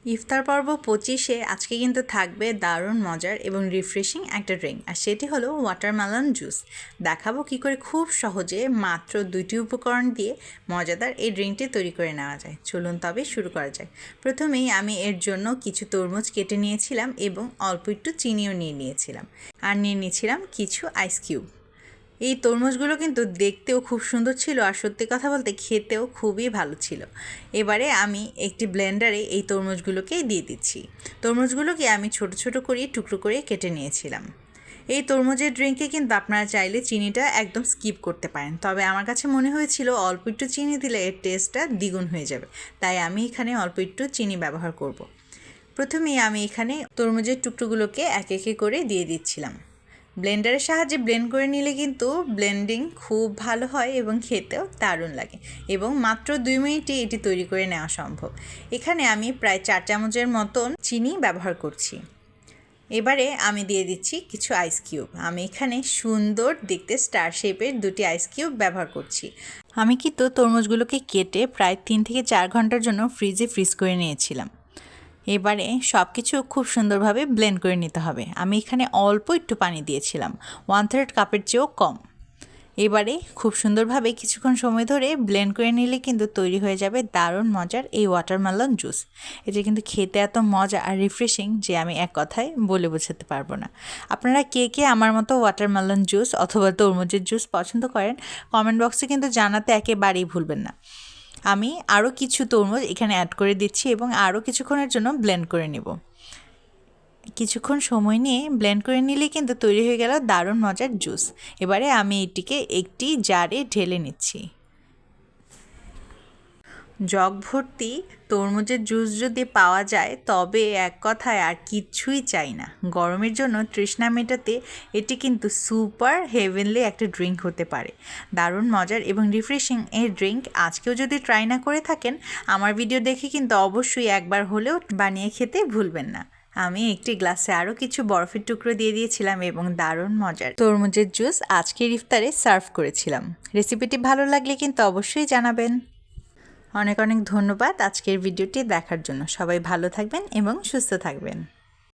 ইফতার পর্ব 25-এ আজকে কিন্তু থাকবে দারুণ মজার এবং রিফ্রেশিং একটা ড্রিঙ্ক, আর সেটি হলো ওয়াটারমেলন জুস। দেখাবো কী করে খুব সহজে মাত্র 2টি উপকরণ দিয়ে মজাদার এই ড্রিঙ্কটি তৈরি করে নেওয়া যায়। চলুন তবে শুরু করা যায়। প্রথমেই আমি এর জন্য কিছু তরমুজ কেটে নিয়েছিলাম এবং অল্প একটু চিনিও নিয়ে নিয়েছিলাম, আর নিয়ে নিয়েছিলাম কিছু আইস কিউব। এই তরমুজগুলো কিন্তু দেখতেও খুব সুন্দর ছিল, আর সত্যি কথা বলতে খেতেও খুবই ভালো ছিল। এবারে আমি একটি ব্লেন্ডারে এই তরমুজগুলোকে দিয়ে দিচ্ছি। তরমুজগুলোকে আমি ছোট ছোট করে টুকরো করে কেটে নিয়েছিলাম। এই তরমুজের ড্রিঙ্কে কিন্তু আপনারা চাইলে চিনিটা একদম স্কিপ করতে পারেন, তবে আমার কাছে মনে হয়েছিল অল্প একটু চিনি দিলে এর টেস্টটা দ্বিগুণ হয়ে যাবে, তাই আমি এখানে অল্প একটু চিনি ব্যবহার করব। প্রথমেই আমি এখানে তরমুজের টুকরোগুলোকে এক একে করে দিয়ে দিচ্ছিলাম। ব্লেন্ডারের সাহায্যে ব্লেন্ড করে নিলে কিন্তু ব্লেন্ডিং খুব ভালো হয় এবং খেতেও দারুণ লাগে, এবং মাত্র 2 মিনিটে এটি তৈরি করে নেওয়া সম্ভব। এখানে আমি প্রায় 4 চামচের মতন চিনি ব্যবহার করছি। এবারে আমি দিয়ে দিচ্ছি কিছু আইস কিউব। আমি এখানে সুন্দর দেখতে স্টার শেপের 2টি আইস কিউব ব্যবহার করছি। আমি কিন্তু তরমুজগুলোকে কেটে প্রায় 3 থেকে 4 ঘন্টার জন্য ফ্রিজে ফ্রিজ করে নিয়েছিলাম। এবারে সব কিছু খুব সুন্দরভাবে ব্লেন্ড করে নিতে হবে। আমি এখানে অল্প একটু পানি দিয়েছিলাম, 1/3 কাপের চেয়েও কম। এবারে খুব সুন্দরভাবে কিছুক্ষণ সময় ধরে ব্লেন্ড করে নিলে কিন্তু তৈরি হয়ে যাবে দারুণ মজার এই ওয়াটারমেলন জুস। এটা কিন্তু খেতে এত মজা আর রিফ্রেশিং যে আমি এক কথায় বলে বোঝাতে পারবো না। আপনারা কে কে আমার মতো ওয়াটারমেলন জুস অথবা তরমুজের জুস পছন্দ করেন, কমেন্ট বক্সে কিন্তু জানাতে একেবারেই ভুলবেন না। আমি আরও কিছু তরমুজ এখানে অ্যাড করে দিচ্ছি এবং আরও কিছুক্ষণের জন্য ব্লেন্ড করে নেব। কিছুক্ষণ সময় নিয়ে ব্লেন্ড করে নিলেই কিন্তু তৈরি হয়ে গেল দারুণ মজার জুস। এবারে আমি এটিকে একটি জারে ঢেলে নিচ্ছি। জগ ভর্তি তরমুজের জুস যদি পাওয়া যায় তবে এক কথায় আর কিচ্ছুই চাই না। গরমের জন্য তৃষ্ণা মেটাতে এটি কিন্তু সুপার হেভেনলি একটা ড্রিঙ্ক হতে পারে। দারুণ মজার এবং রিফ্রেশিং এই ড্রিঙ্ক আজকেও যদি ট্রাই না করে থাকেন, আমার ভিডিও দেখে কিন্তু অবশ্যই একবার হলেও বানিয়ে খেতে ভুলবেন না। আমি একটি গ্লাসে আরও কিছু বরফের টুকরো দিয়ে দিয়েছিলাম এবং দারুণ মজার তরমুজের জুস আজকের ইফতারে সার্ভ করেছিলাম। রেসিপিটি ভালো লাগলে কিন্তু অবশ্যই জানাবেন। অনেক অনেক ধন্যবাদ আজকের ভিডিওটি দেখার জন্য। সবাই ভালো থাকবেন এবং সুস্থ থাকবেন।